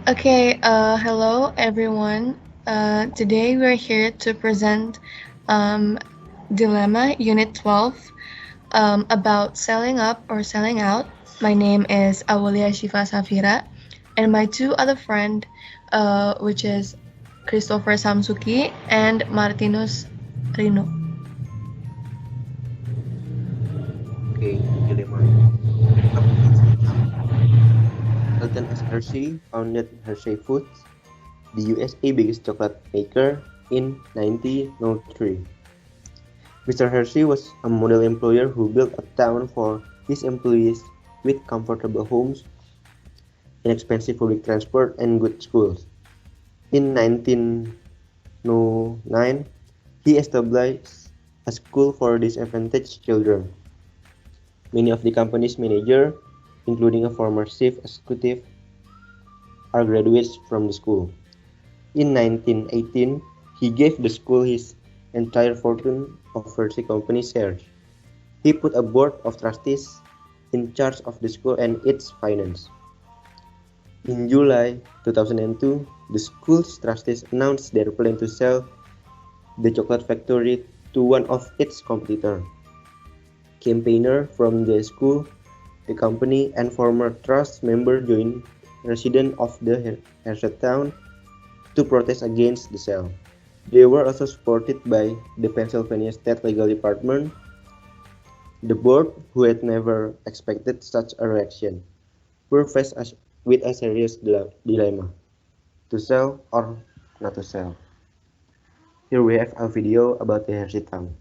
Okay, hello everyone. Today we're here to present um, Dilemma Unit 12 about selling up or selling out. My name is Aulia Syafira, and my two other friend, which is Christopher Samsuki and Martinus Ryno. Okay, dilemma. About Hershey Town. Elton S. Hershey founded Hershey Foods, the USA biggest chocolate maker, in 1903. Mr. Hershey was a model employer who built a town for his employees with comfortable homes, inexpensive public transport, and good schools. In 1909, he established a school for disadvantaged children. Many of the company's managers, including a former chief executive, are graduates from the school. In 1918, he gave the school his entire fortune of Hershey Company shares. He put a board of trustees in charge of the school and its finance. In July 2002, the school's trustees announced their plan to sell the chocolate factory to one of its competitors. Campaigner from the school, the company, and former trust member joined residents of the Hersheytown to protest against the sale. They were also supported by the Pennsylvania State Legal Department. The board, who had never expected such a reaction, were faced with a serious dilemma: to sell or not to sell. Here we have a video about the Hersheytown.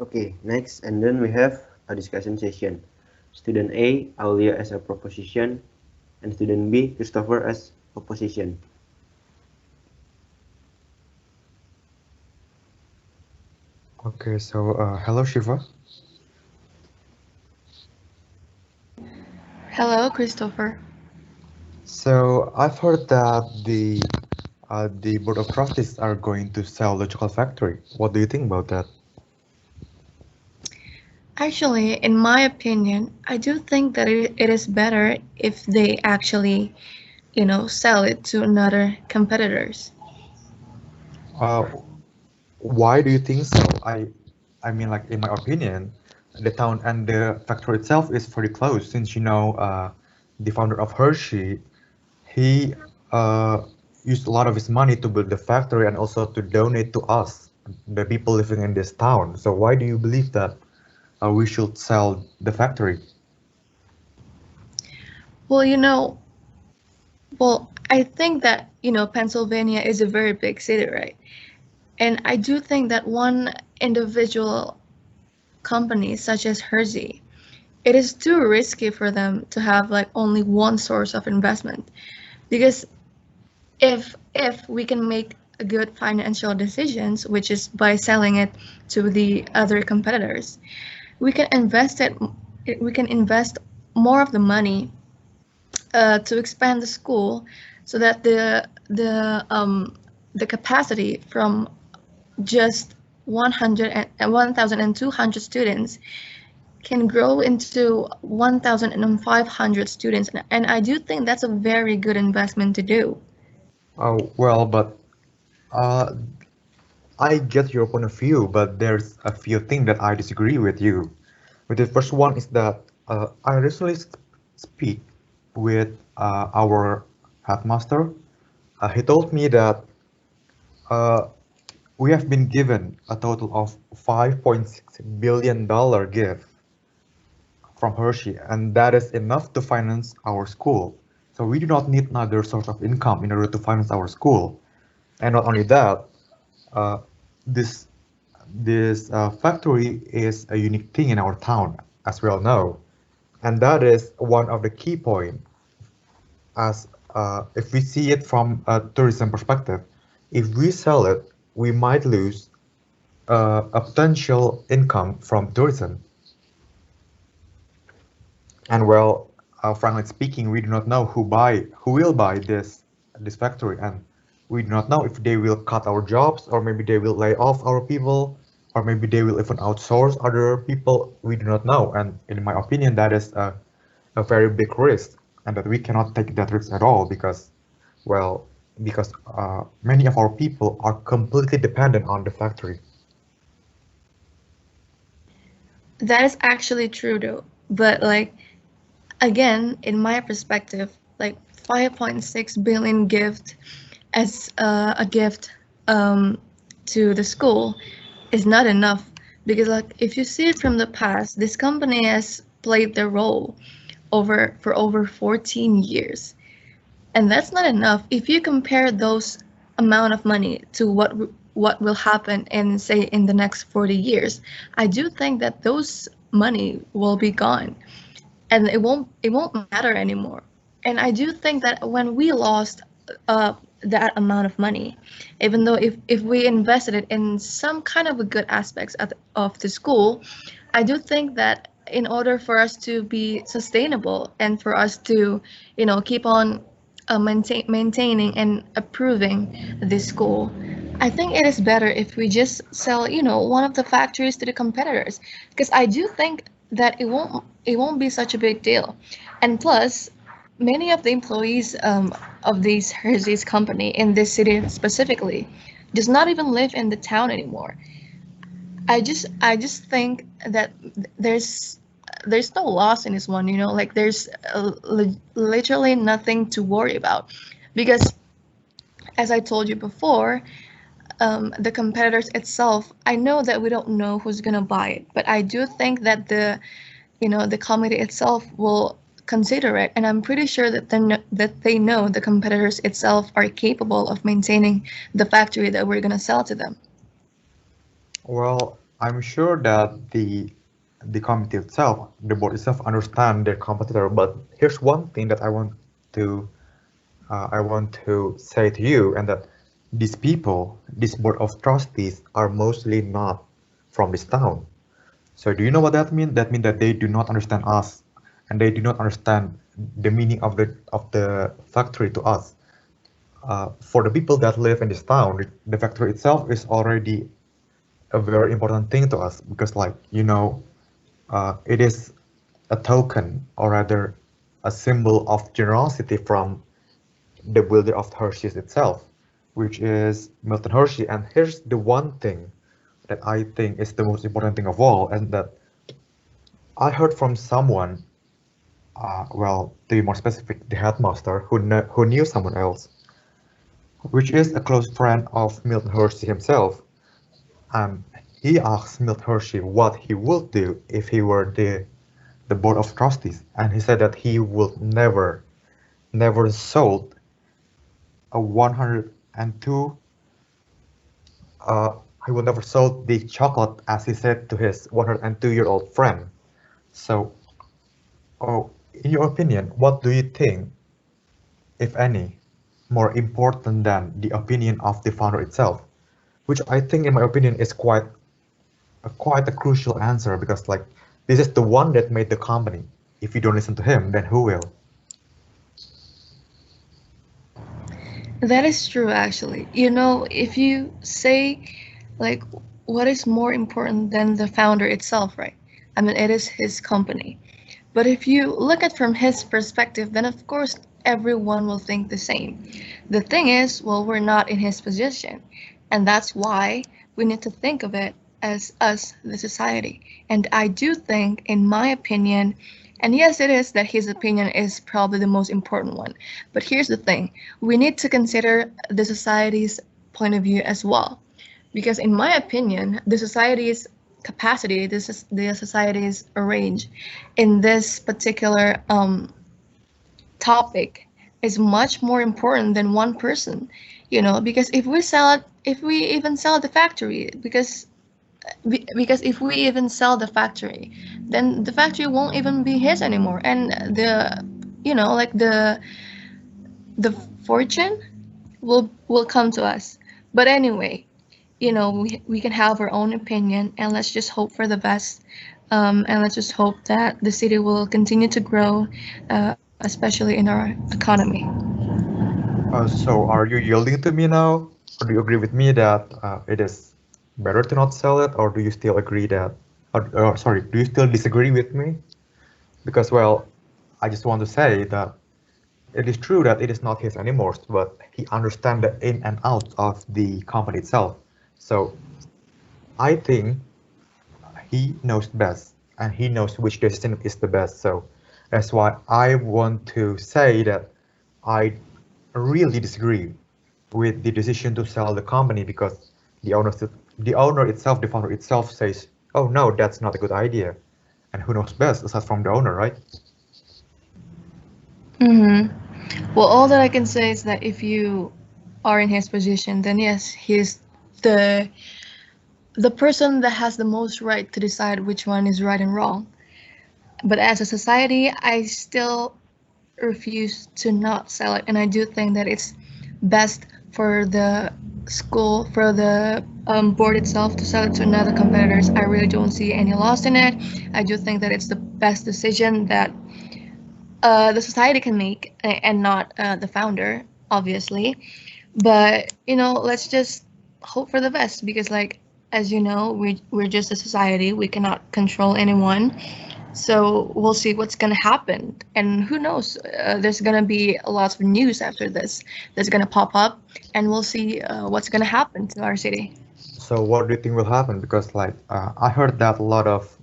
Okay, next, and then we have a discussion session. Student A, Aulia as a proposition, and student B, Christopher as opposition. Okay, so hello Shiva. Hello, Christopher. So I've heard that the board of trustees are going to sell the chocolate factory. What do you think about that? Actually, in my opinion, I do think that it is better if they actually, sell it to another competitors. Uh, why do you think so? I mean, like in my opinion, the town and the factory itself is very close. Since the founder of Hershey, he uh, used a lot of his money to build the factory and also to donate to us, the people living in this town. So why do you believe that we should sell the factory? Well, I think that, Pennsylvania is a very big city, right? And I do think that one individual company such as Hershey, it is too risky for them to have like only one source of investment. Because if we can make good financial decisions, which is by selling it to the other competitors, we can invest more of the money to expand the school so that the capacity from just 100 and 1,200 students can grow into 1,500 students, and I do think that's a very good investment to do. Well, but uh, I get your point of view, but there's a few things that I disagree with you. But the first one is that I recently speak with our headmaster. He told me that uh, we have been given a total of $5.6 billion gift from Hershey, and that is enough to finance our school. So we do not need another source of income in order to finance our school. And not only that, uh, this this factory is a unique thing in our town, as we all know, and that is one of the key points. As if we see it from a tourism perspective, if we sell it, we might lose a potential income from tourism. And well, frankly speaking, we do not know who will buy this factory, and we do not know if they will cut our jobs, or maybe they will lay off our people, or maybe they will even outsource other people. We do not know, and in my opinion, that is a very big risk, and that we cannot take that risk at all because, well, because many of our people are completely dependent on the factory. That is actually true though, but like again, in my perspective, like 5.6 billion gift as a gift to the school is not enough, because like if you see it from the past, this company has played their role over 14 years, and that's not enough. If you compare those amount of money to what will happen in say in the next 40 years, I do think that those money will be gone, and it won't matter anymore. And I do think that when we lost that amount of money, even though if we invested it in some kind of a good aspects of the school, I do think that in order for us to be sustainable and for us to keep on maintaining and approving this school, I think it is better if we just sell one of the factories to the competitors, because I do think that it won't be such a big deal. And plus, many of the employees of these Hershey's company in this city specifically does not even live in the town anymore. I just think that there's no loss in this one, like there's literally nothing to worry about, because as I told you before, the competitors itself, I know that we don't know who's gonna buy it, but I do think that the committee itself will consider it, and I'm pretty sure that they know the competitors itself are capable of maintaining the factory that we're gonna sell to them. Well, I'm sure that the committee itself, the board itself, understand their competitor. But here's one thing that to I want to say to you, and that these people, this board of trustees, are mostly not from this town. So do you know what that means? That means that they do not understand us, and they do not understand the meaning of the factory to us. For the people that live in this town, the factory itself is already a very important thing to us because, like, it is a token, or rather, a symbol of generosity from the builder of Hershey's itself, which is Milton Hershey. And here's the one thing that I think is the most important thing of all, and that I heard from someone, well, to be more specific, the headmaster who knew someone else, which is a close friend of Milton Hershey himself. And he asked Milton Hershey what he would do if he were the board of trustees, and he said that he would never sold a 102 uh, he would never sold the chocolate, as he said to his 102-year-old friend. So, oh, in your opinion, what do you think, if any, more important than the opinion of the founder itself? Which I think, in my opinion, is quite a crucial answer, because, like, this is the one that made the company. If you don't listen to him, then who will? That is true, actually. If you say, like, what is more important than the founder itself, right? I mean, it is his company. But if you look at from his perspective, then of course everyone will think the same. The thing is, well, we're not in his position. And that's why we need to think of it as us, the society. And I do think, in my opinion, and yes, it is that his opinion is probably the most important one. But here's the thing, we need to consider the society's point of view as well. Because in my opinion, the society's capacity, this is the society's range in this particular topic is much more important than one person. Because if we even sell the factory, because if we even sell the factory, then the factory won't even be his anymore, and like the fortune will come to us. But anyway, we can have our own opinion, and let's just hope for the best. And let's just hope that the city will continue to grow, especially in our economy. So are you yielding to me now? Or do you agree with me that it is better to not sell it? Or do you still agree that, or sorry, do you still disagree with me? Because, well, I just want to say that it is true that it is not his anymore, but he understands the in and out of the company itself. So I think he knows best, and he knows which decision is the best. So that's why I want to say that I really disagree with the decision to sell the company, because the owner itself, the founder itself, says, "Oh no, that's not a good idea." And who knows best aside from the owner, right? Mm-hmm. Well, all that I can say is that if you are in his position, then yes, he's the the person that has the most right to decide which one is right and wrong. But as a society, I still refuse to not sell it, and I do think that it's best for the school, for the board itself, to sell it to another competitors. I really don't see any loss in it. I do think that it's the best decision that the society can make, and not the founder, obviously. But let's just hope for the best, because, like, as you know, we're just a society. We cannot control anyone. So we'll see what's gonna happen, and who knows? There's gonna be lots of news after this that's gonna pop up, and we'll see what's gonna happen to our city. So what do you think will happen? Because, like, I heard that a lot of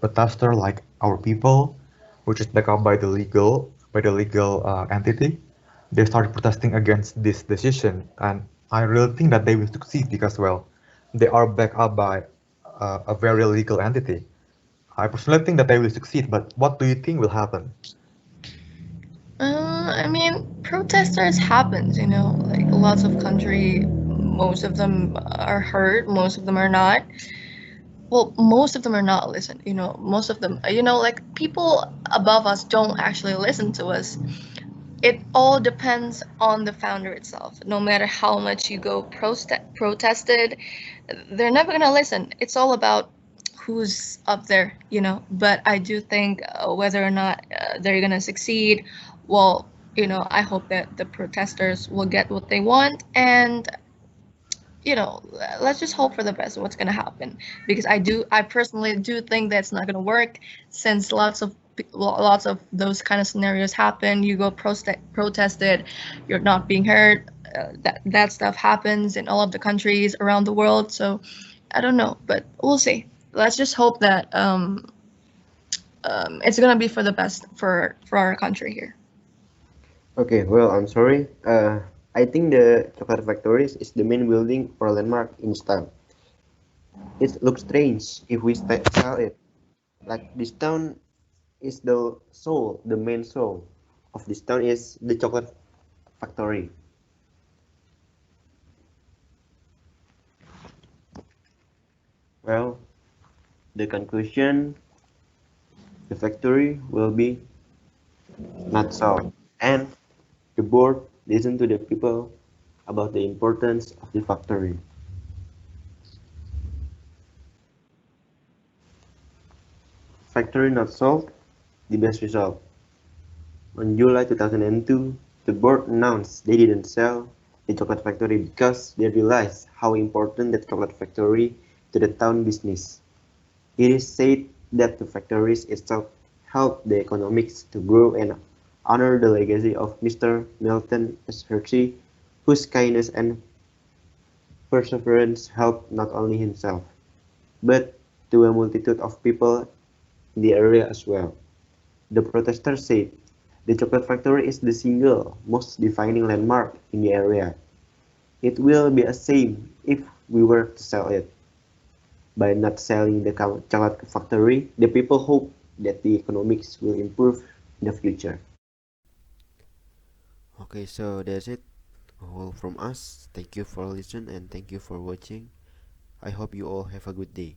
protester, like our people, which is backed up by the legal entity, they started protesting against this decision, and I really think that they will succeed because, well, they are backed up by a very legal entity. I personally think that they will succeed, but what do you think will happen? I mean, protesters happens, like lots of country, most of them are hurt, most of them are not. Well, most of them are not listen, most of them, like people above us don't actually listen to us. It all depends on the founder itself. No matter how much you go protested, they're never gonna listen. It's all about who's up there, but I do think whether or not they're gonna succeed, well, I hope that the protesters will get what they want, and you know, let's just hope for the best of what's gonna happen. Because I personally do think that's not gonna work, since lots of those kind of scenarios happen. You go protested, you're not being heard. That stuff happens in all of the countries around the world. So I don't know, but we'll see. Let's just hope that it's gonna be for the best for our country here. Okay, well, I'm sorry. I think the chocolate factories is the main building or landmark in this town. It looks strange if we sell it. Like this town is the soul, the main soul of this town is the chocolate factory. Well, the conclusion, the factory will be not sold, and the board listen to the people about the importance of the factory. Factory not sold, the best result. On July 2002, the board announced they didn't sell the chocolate factory because they realized how important that chocolate factory to the town business. It is said that the factories itself helped the economics to grow and honor the legacy of Mr. Milton S. Hershey, whose kindness and perseverance helped not only himself, but to a multitude of people in the area as well. The protesters said the chocolate factory is the single most defining landmark in the area. It will be a shame if we were to sell it. By not selling the chocolate factory, the people hope that the economics will improve in the future. Okay, so that's it. All from us. Thank you for listening and thank you for watching. I hope you all have a good day.